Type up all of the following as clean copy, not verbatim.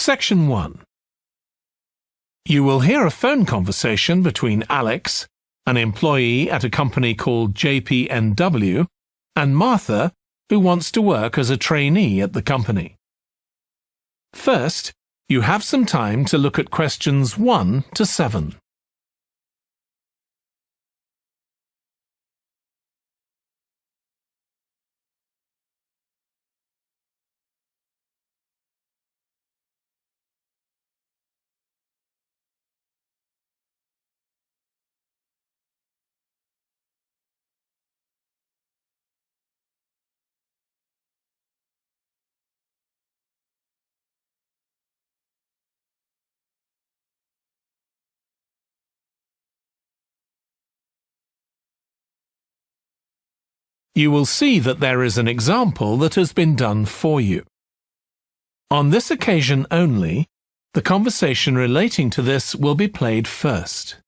Section 1. You will hear a phone conversation between Alex, an employee at a company called JPNW, and Martha, who wants to work as a trainee at the company. First, you have some time to look at questions 1 to 7. You will see that there is an example that has been done for you. On this occasion only, the conversation relating to this will be played first.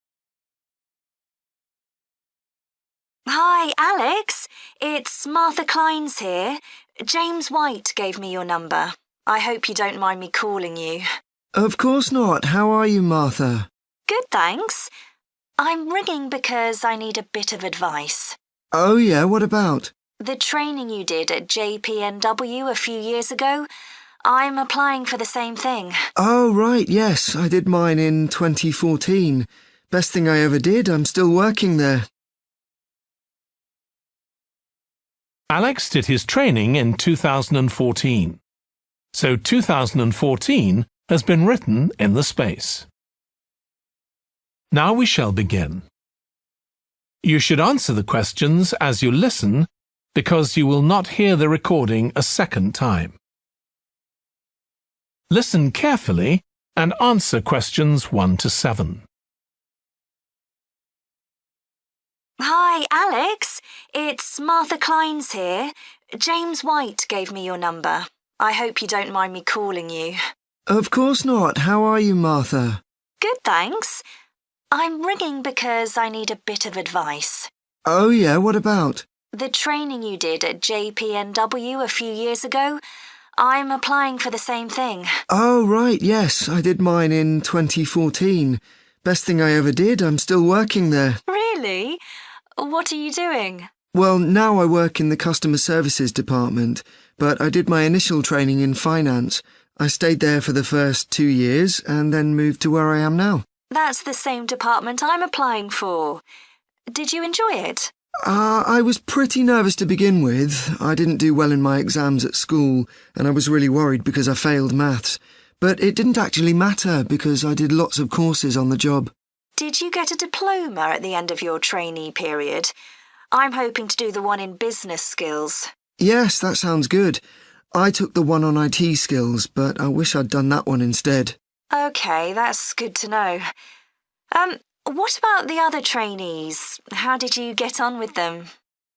Hi, Alex. It's Martha Kleins here. James White gave me your number. I hope you don't mind me calling you. Of course not. How are you, Martha? Good, thanks. I'm ringing because I need a bit of advice. Oh yeah, what about? The training you did at JPNW a few years ago, I'm applying for the same thing. Oh right, yes, I did mine in 2014. Best thing I ever did, I'm still working there. Alex did his training in 2014. So 2014 has been written in the space. Now we shall begin. You should answer the questions as you listen because you will not hear the recording a second time. Listen carefully and answer questions 1 to 7. Hi, Alex. It's Martha Kleins here. James White gave me your number. I hope you don't mind me calling you. Of course not. How are you, Martha? Good, thanks. I'm ringing because I need a bit of advice. Oh yeah, what about? The training you did at JPNW a few years ago, I'm applying for the same thing. Oh right, yes, I did mine in 2014. Best thing I ever did, I'm still working there. Really? What are you doing? Well, now I work in the customer services department, but I did my initial training in finance. I stayed there for the first 2 years and then moved to where I am now. That's the same department I'm applying for. Did you enjoy it? I was pretty nervous to begin with. I didn't do well in my exams at school, and I was really worried because I failed maths. But it didn't actually matter because I did lots of courses on the job. Did you get a diploma at the end of your trainee period? I'm hoping to do the one in business skills. Yes, that sounds good. I took the one on IT skills, but I wish I'd done that one instead. OK, that's good to know. What about the other trainees? How did you get on with them?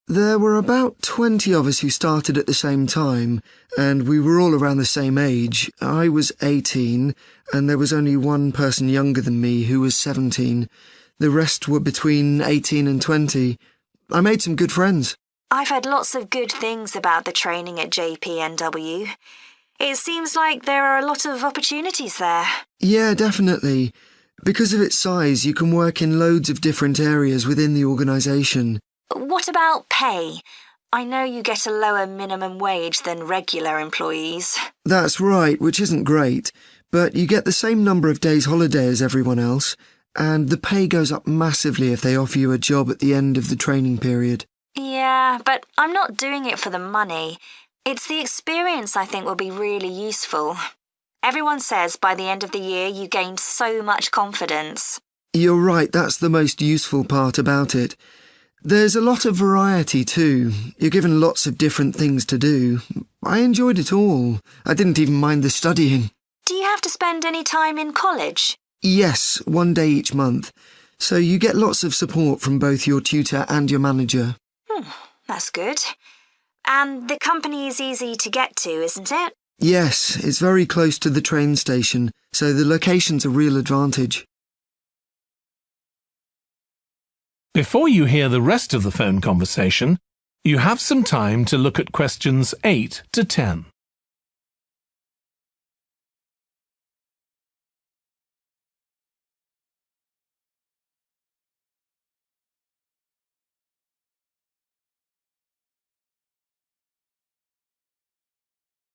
There were about 20 of us who started at the same time, and we were all around the same age. I was 18, and there was only one person younger than me who was 17. The rest were between 18 and 20. I made some good friends. I've heard lots of good things about the training at JPNW. It seems like there are a lot of opportunities there. Yeah, definitely. Because of its size, you can work in loads of different areas within the organisation. What about pay? I know you get a lower minimum wage than regular employees. That's right, which isn't great, but you get the same number of days holiday as everyone else, and the pay goes up massively if they offer you a job at the end of the training period. Yeah, but I'm not doing it for the money. It's the experience I think will be really useful. Everyone says by the end of the year you gain so much confidence. You're right, that's the most useful part about it. There's a lot of variety too. You're given lots of different things to do. I enjoyed it all. I didn't even mind the studying. Do you have to spend any time in college? Yes, 1 day each month. So you get lots of support from both your tutor and your manager. That's good. And the company is easy to get to, isn't it? Yes, it's very close to the train station, so the location's a real advantage. Before you hear the rest of the phone conversation, you have some time to look at questions 8 to 10.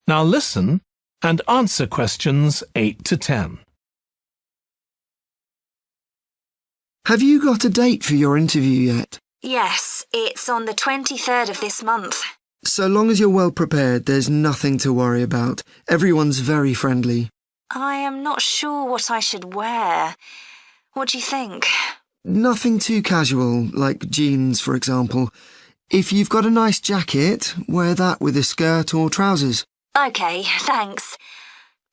Now listen and answer questions 8 to 10. Have you got a date for your interview yet? Yes, it's on the 23rd of this month. So long as you're well prepared, there's nothing to worry about. Everyone's very friendly. I am not sure what I should wear. What do you think? Nothing too casual, like jeans, for example. If you've got a nice jacket, wear that with a skirt or trousers. Okay, thanks.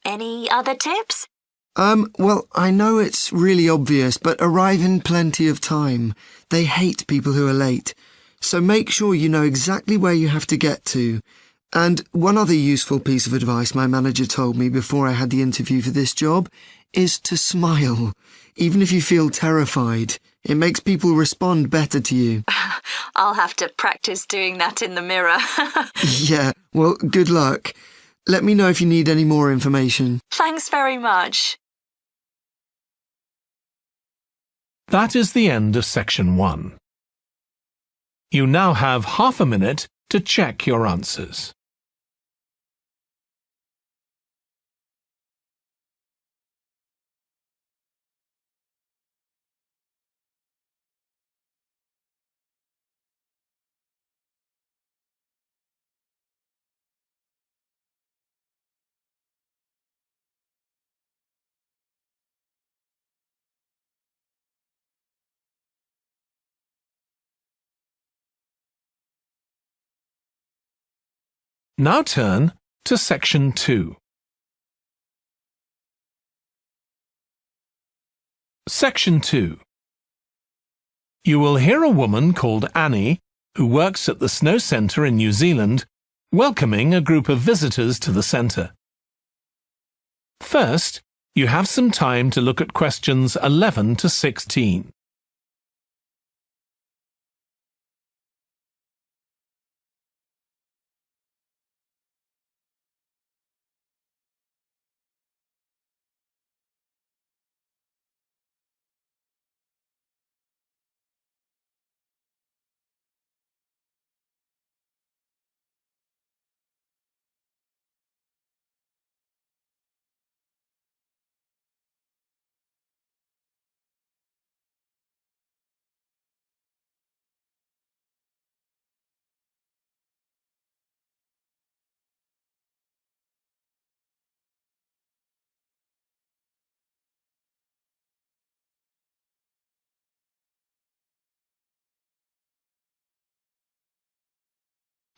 Any other tips? Well, I know it's really obvious, but arrive in plenty of time. They hate people who are late. So make sure you know exactly where you have to get to. And one other useful piece of advice my manager told me before I had the interview for this job is to smile, even if you feel terrified. It makes people respond better to you. I'll have to practice doing that in the mirror. Yeah, well, good luck. Let me know if you need any more information. Thanks very much. That is the end of section 1. You now have half a minute to check your answers. Now turn to section 2. Section 2. You will hear a woman called Annie, who works at the Snow Centre in New Zealand, welcoming a group of visitors to the centre. First, you have some time to look at questions 11 to 16.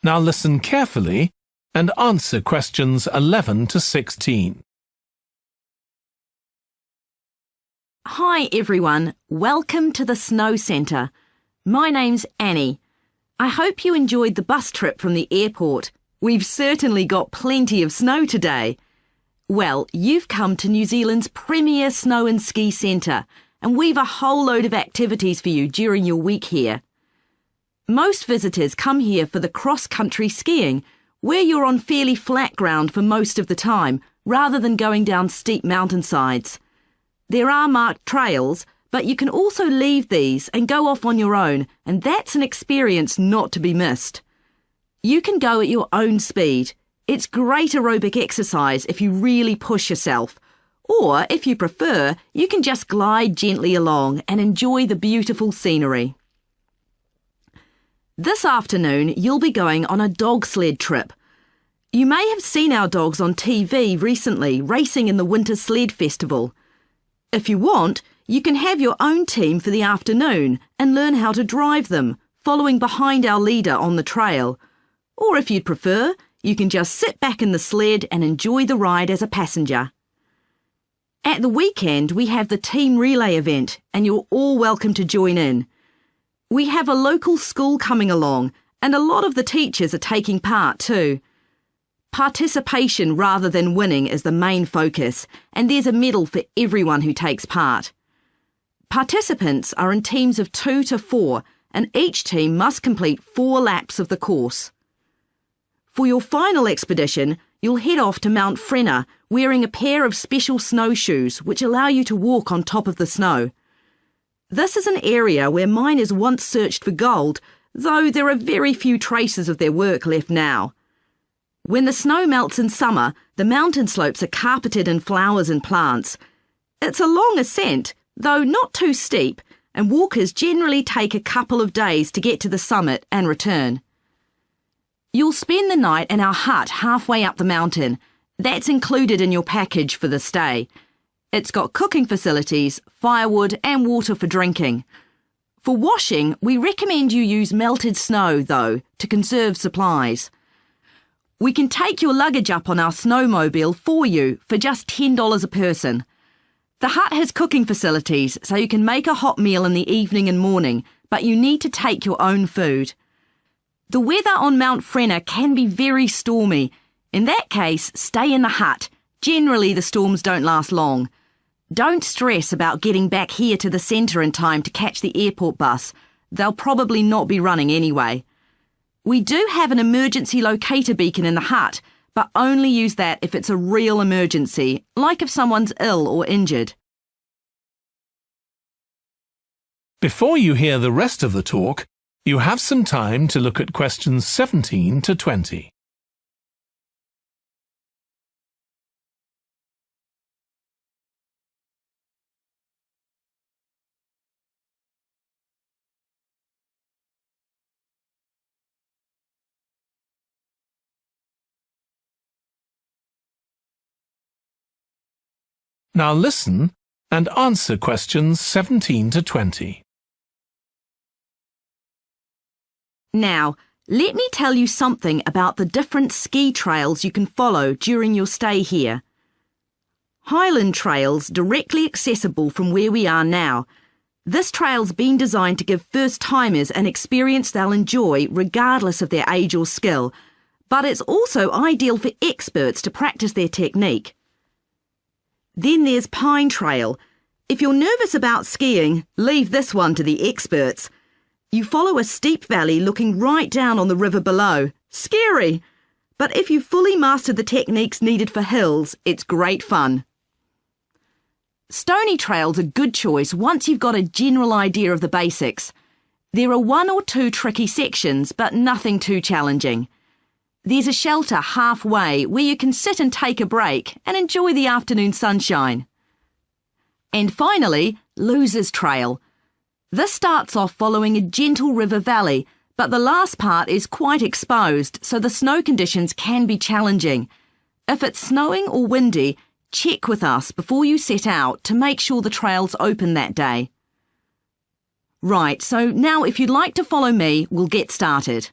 Now listen carefully and answer questions 11 to 16. Hi everyone, welcome to the Snow Centre. My name's Annie. I hope you enjoyed the bus trip from the airport. We've certainly got plenty of snow today. Well, you've come to New Zealand's premier snow and ski centre, and we've a whole load of activities for you during your week here. Most visitors come here for the cross-country skiing, where you're on fairly flat ground for most of the time, rather than going down steep mountainsides. There are marked trails, but you can also leave these and go off on your own, and that's an experience not to be missed. You can go at your own speed. It's great aerobic exercise if you really push yourself. Or, if you prefer, you can just glide gently along and enjoy the beautiful scenery. This afternoon, you'll be going on a dog sled trip. You may have seen our dogs on TV recently racing in the Winter Sled Festival. If you want, you can have your own team for the afternoon and learn how to drive them, following behind our leader on the trail. Or if you'd prefer, you can just sit back in the sled and enjoy the ride as a passenger. At the weekend, we have the team relay event, and you're all welcome to join in. We have a local school coming along, and a lot of the teachers are taking part too. Participation rather than winning is the main focus, and there's a medal for everyone who takes part. Participants are in teams of 2 to 4, and each team must complete 4 laps of the course. For your final expedition, you'll head off to Mount Frenna wearing a pair of special snowshoes which allow you to walk on top of the snow. This is an area where miners once searched for gold, though there are very few traces of their work left now. When the snow melts in summer, the mountain slopes are carpeted in flowers and plants. It's a long ascent, though not too steep, and walkers generally take a couple of days to get to the summit and return. You'll spend the night in our hut halfway up the mountain. That's included in your package for the stay. It's got cooking facilities, firewood and water for drinking. For washing, we recommend you use melted snow, though, to conserve supplies. We can take your luggage up on our snowmobile for you for just $10 a person. The hut has cooking facilities, so you can make a hot meal in the evening and morning, but you need to take your own food. The weather on Mount Frenna can be very stormy. In that case, stay in the hut. Generally, the storms don't last long. Don't stress about getting back here to the centre in time to catch the airport bus. They'll probably not be running anyway. We do have an emergency locator beacon in the hut, but only use that if it's a real emergency, like if someone's ill or injured. Before you hear the rest of the talk, you have some time to look at questions 17 to 20. Now listen and answer questions 17 to 20. Now, let me tell you something about the different ski trails you can follow during your stay here. Highland Trail's directly accessible from where we are now. This trail's been designed to give first-timers an experience they'll enjoy regardless of their age or skill, but it's also ideal for experts to practice their technique. Then there's Pine Trail. If you're nervous about skiing, leave this one to the experts. You follow a steep valley looking right down on the river below. Scary! But if you've fully mastered the techniques needed for hills, it's great fun. Stony Trail's a good choice once you've got a general idea of the basics. There are 1 or 2 tricky sections, but nothing too challenging. There's a shelter halfway where you can sit and take a break and enjoy the afternoon sunshine. And finally, Losers Trail. This starts off following a gentle river valley, but the last part is quite exposed, so the snow conditions can be challenging. If it's snowing or windy, check with us before you set out to make sure the trail's open that day. Right, so now if you'd like to follow me, we'll get started.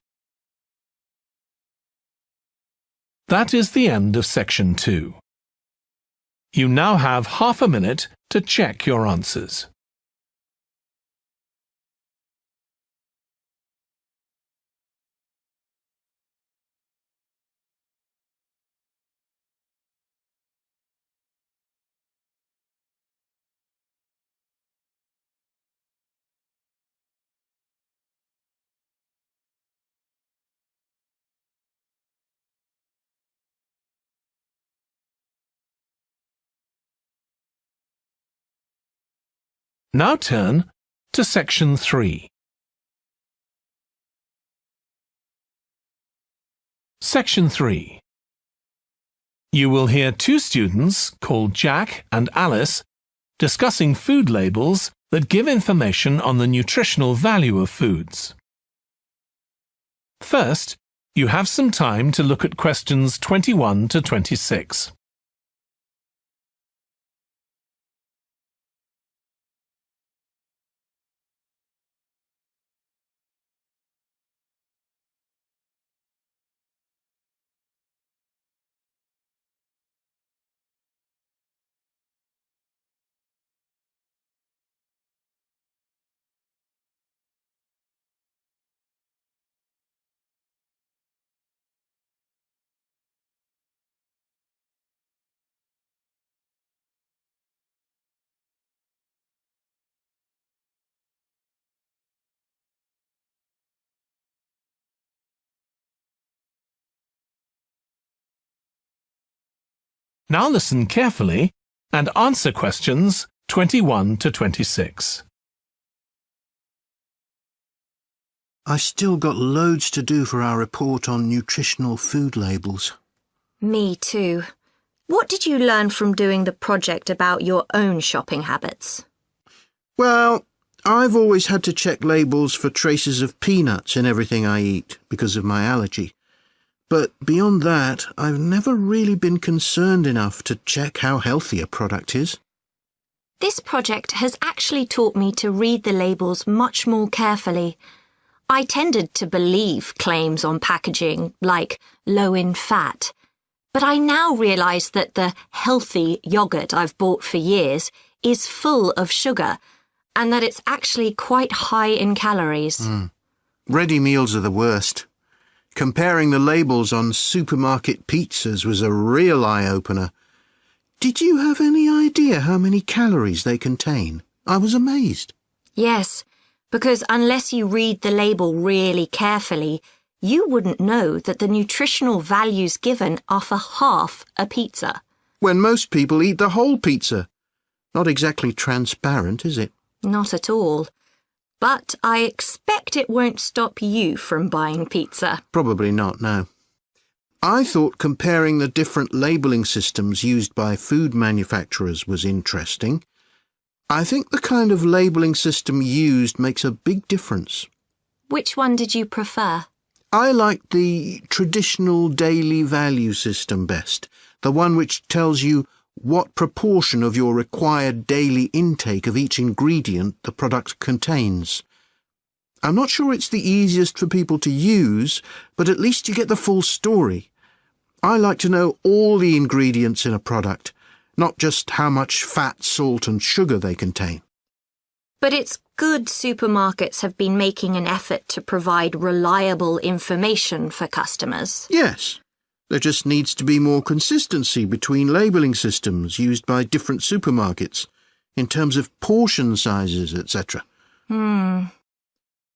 That is the end of section 2. You now have half a minute to check your answers. Now turn to section 3. Section 3. You will hear 2 students called Jack and Alice discussing food labels that give information on the nutritional value of foods. First, you have some time to look at questions 21 to 26. Now listen carefully and answer questions 21 to 26. I still got loads to do for our report on nutritional food labels. Me too. What did you learn from doing the project about your own shopping habits? Well, I've always had to check labels for traces of peanuts in everything I eat because of my allergy. But beyond that, I've never really been concerned enough to check how healthy a product is. This project has actually taught me to read the labels much more carefully. I tended to believe claims on packaging, like low in fat. But I now realise that the healthy yoghurt I've bought for years is full of sugar, and that it's actually quite high in calories. Ready meals are the worst. Comparing the labels on supermarket pizzas was a real eye-opener. Did you have any idea how many calories they contain? I was amazed. Yes, because unless you read the label really carefully, you wouldn't know that the nutritional values given are for half a pizza. When most people eat the whole pizza. Not exactly transparent, is it? Not at all. But I expect it won't stop you from buying pizza. Probably not, no. I thought comparing the different labelling systems used by food manufacturers was interesting. I think the kind of labelling system used makes a big difference. Which one did you prefer? I liked the traditional daily value system best, the one which tells you what proportion of your required daily intake of each ingredient the product contains. I'm not sure it's the easiest for people to use, but at least you get the full story. I like to know all the ingredients in a product, not just how much fat, salt and sugar they contain. But it's good supermarkets have been making an effort to provide reliable information for customers. Yes. There just needs to be more consistency between labelling systems used by different supermarkets, in terms of portion sizes, etc. The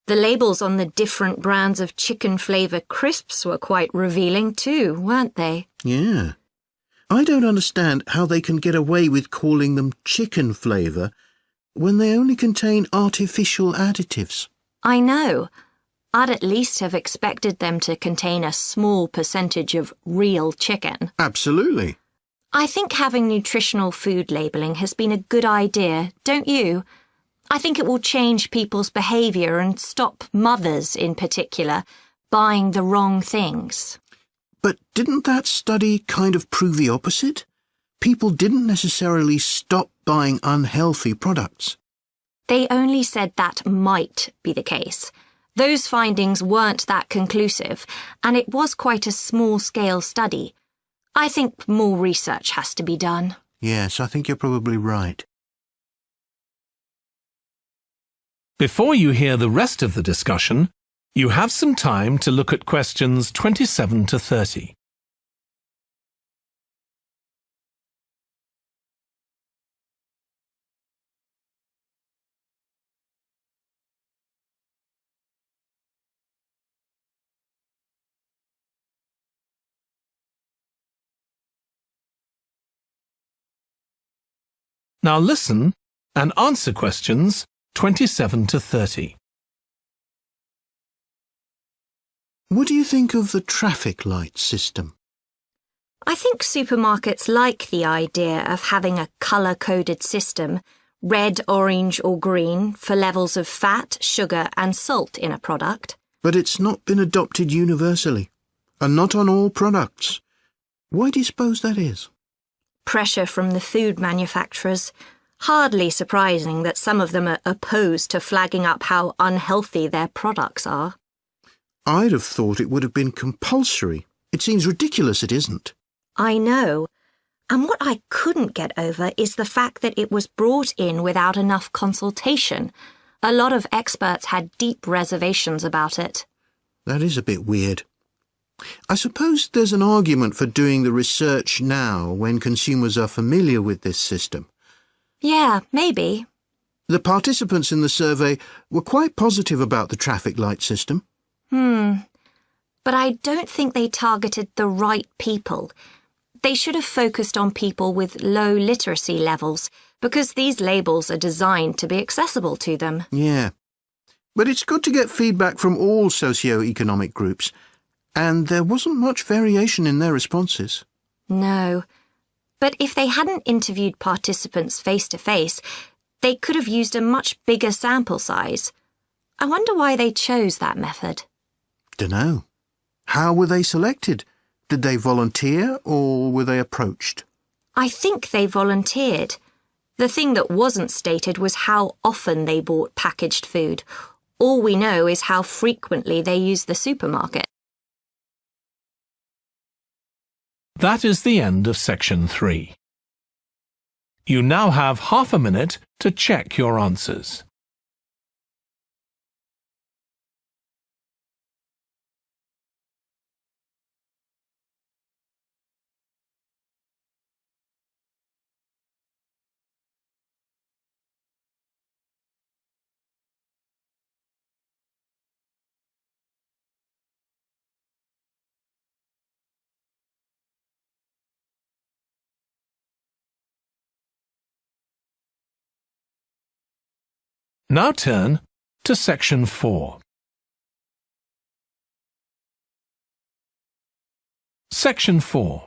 labels on the different brands of chicken flavour crisps were quite revealing too, weren't they? Yeah. I don't understand how they can get away with calling them chicken flavour when they only contain artificial additives. I know. I'd at least have expected them to contain a small percentage of real chicken. Absolutely. I think having nutritional food labelling has been a good idea, don't you? I think it will change people's behaviour and stop mothers, in particular, buying the wrong things. But didn't that study kind of prove the opposite? People didn't necessarily stop buying unhealthy products. They only said that might be the case. Those findings weren't that conclusive, and it was quite a small-scale study. I think more research has to be done. Yes, I think you're probably right. Before you hear the rest of the discussion, you have some time to look at questions 27 to 30. Now listen and answer questions 27 to 30. What do you think of the traffic light system? I think supermarkets like the idea of having a colour-coded system, red, orange or green, for levels of fat, sugar and salt in a product. But it's not been adopted universally, and not on all products. Why do you suppose that is? Pressure from the food manufacturers. Hardly surprising that some of them are opposed to flagging up how unhealthy their products are. I'd have thought it would have been compulsory. It seems ridiculous it isn't. I know. And what I couldn't get over is the fact that it was brought in without enough consultation. A lot of experts had deep reservations about it. That is a bit weird. I suppose there's an argument for doing the research now when consumers are familiar with this system. Yeah, maybe. The participants in the survey were quite positive about the traffic light system. But I don't think they targeted the right people. They should have focused on people with low literacy levels, because these labels are designed to be accessible to them. Yeah. But it's good to get feedback from all socio-economic groups, and there wasn't much variation in their responses. No. But if they hadn't interviewed participants face to face, they could have used a much bigger sample size. I wonder why they chose that method. Dunno. How were they selected? Did they volunteer or were they approached? I think they volunteered. The thing that wasn't stated was how often they bought packaged food. All we know is how frequently they used the supermarket. That is the end of section 3. You now have half a minute to check your answers. Now turn to section 4. Section 4.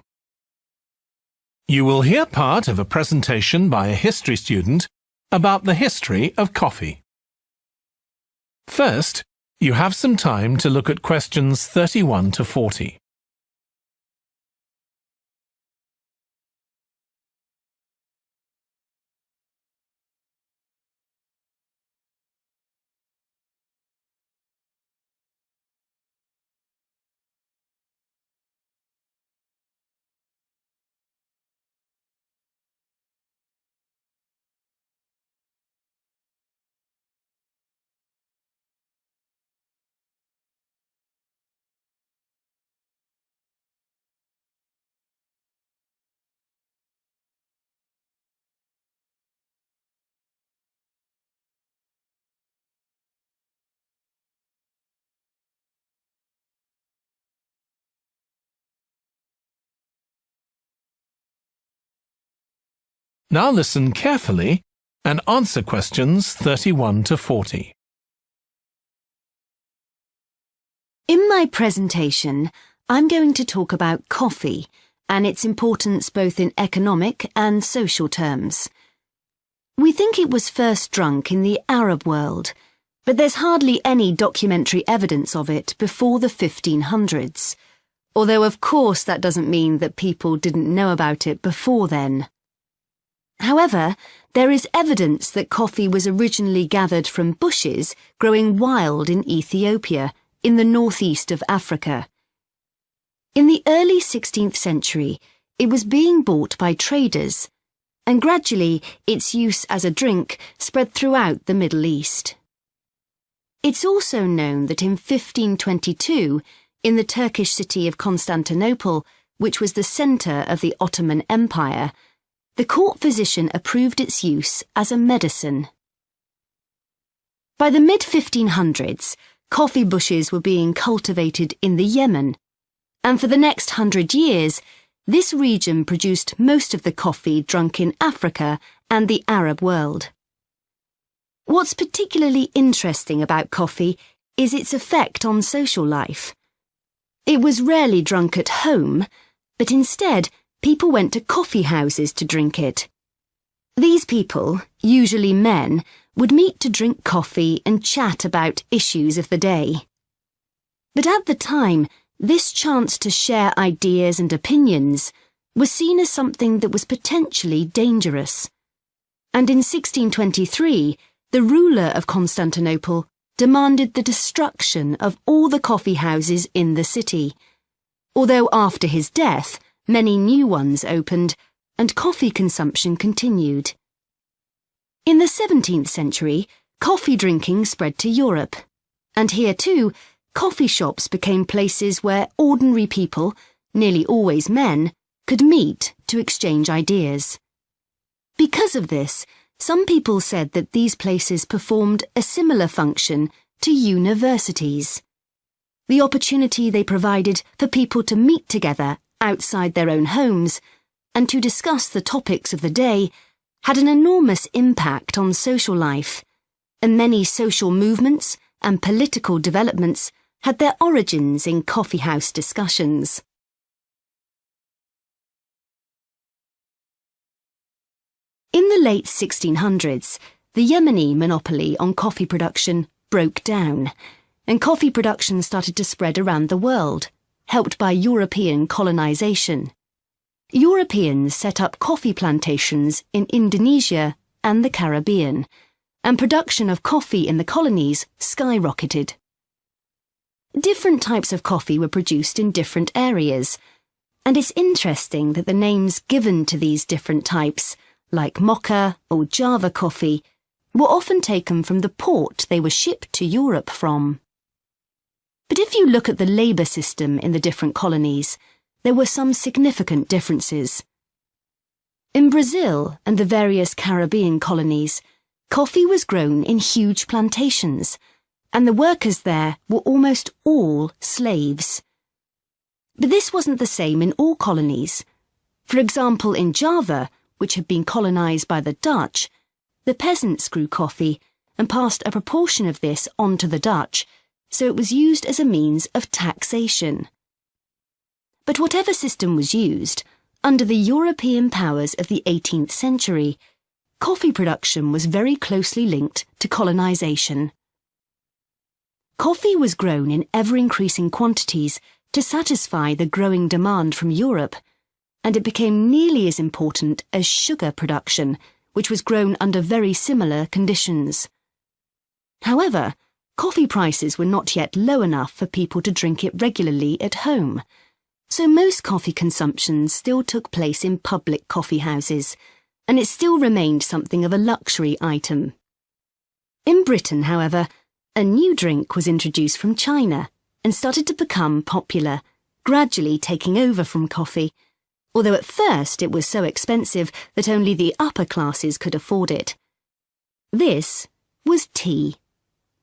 You will hear part of a presentation by a history student about the history of coffee. First, you have some time to look at questions 31 to 40. Now listen carefully and answer questions 31 to 40. In my presentation, I'm going to talk about coffee and its importance both in economic and social terms. We think it was first drunk in the Arab world, but there's hardly any documentary evidence of it before the 1500s, although of course that doesn't mean that people didn't know about it before then. However, there is evidence that coffee was originally gathered from bushes growing wild in Ethiopia, in the northeast of Africa. In the early 16th century, it was being bought by traders, and gradually its use as a drink spread throughout the Middle East. It's also known that in 1522, in the Turkish city of Constantinople, which was the centre of the Ottoman Empire, the court physician approved its use as a medicine. By the mid-1500s, coffee bushes were being cultivated in the Yemen, and for the next 100 years, this region produced most of the coffee drunk in Africa and the Arab world. What's particularly interesting about coffee is its effect on social life. It was rarely drunk at home, but instead, people went to coffee houses to drink it. These people, usually men, would meet to drink coffee and chat about issues of the day. But at the time, this chance to share ideas and opinions was seen as something that was potentially dangerous. And in 1623, the ruler of Constantinople demanded the destruction of all the coffee houses in the city, although after his death, many new ones opened, and coffee consumption continued. In the 17th century, coffee drinking spread to Europe, and here too, coffee shops became places where ordinary people, nearly always men, could meet to exchange ideas. Because of this, some people said that these places performed a similar function to universities. The opportunity they provided for people to meet together outside their own homes, and to discuss the topics of the day, had an enormous impact on social life, and many social movements and political developments had their origins in coffeehouse discussions. In the late 1600s, the Yemeni monopoly on coffee production broke down, and coffee production started to spread around the world, helped by European colonization. Europeans set up coffee plantations in Indonesia and the Caribbean, and production of coffee in the colonies skyrocketed. Different types of coffee were produced in different areas, and it's interesting that the names given to these different types, like Mocha or Java coffee, were often taken from the port they were shipped to Europe from. But if you look at the labour system in the different colonies, there were some significant differences. In Brazil and the various Caribbean colonies, coffee was grown in huge plantations, and the workers there were almost all slaves. But this wasn't the same in all colonies. For example, in Java, which had been colonised by the Dutch, the peasants grew coffee and passed a proportion of this on to the Dutch, so it was used as a means of taxation. But whatever system was used, under the European powers of the 18th century, coffee production was very closely linked to colonisation. Coffee was grown in ever-increasing quantities to satisfy the growing demand from Europe, and it became nearly as important as sugar production, which was grown under very similar conditions. However, coffee prices were not yet low enough for people to drink it regularly at home, so most coffee consumption still took place in public coffee houses, and it still remained something of a luxury item. In Britain, however, a new drink was introduced from China and started to become popular, gradually taking over from coffee, although at first it was so expensive that only the upper classes could afford it. This was tea,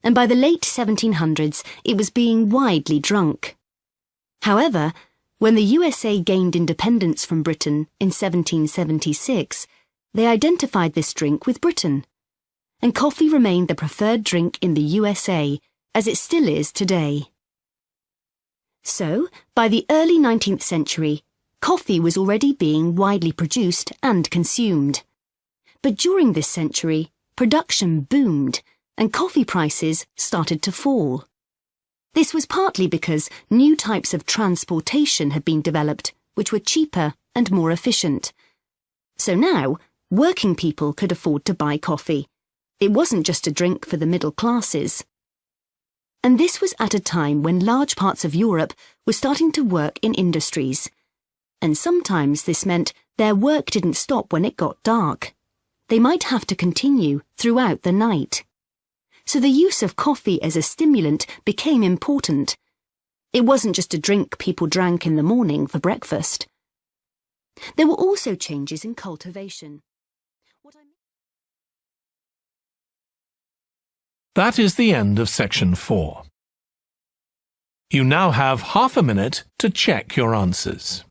and by the late 1700s it was being widely drunk. However, when the USA gained independence from Britain in 1776, they identified this drink with Britain, and coffee remained the preferred drink in the USA, as it still is today. So, by the early 19th century, coffee was already being widely produced and consumed. But during this century, production boomed, and coffee prices started to fall. This was partly because new types of transportation had been developed, which were cheaper and more efficient. So now, working people could afford to buy coffee. It wasn't just a drink for the middle classes. And this was at a time when large parts of Europe were starting to work in industries. And sometimes this meant their work didn't stop when it got dark. They might have to continue throughout the night. So the use of coffee as a stimulant became important. It wasn't just a drink people drank in the morning for breakfast. There were also changes in cultivation. That is the end of section 4. You now have half a minute to check your answers.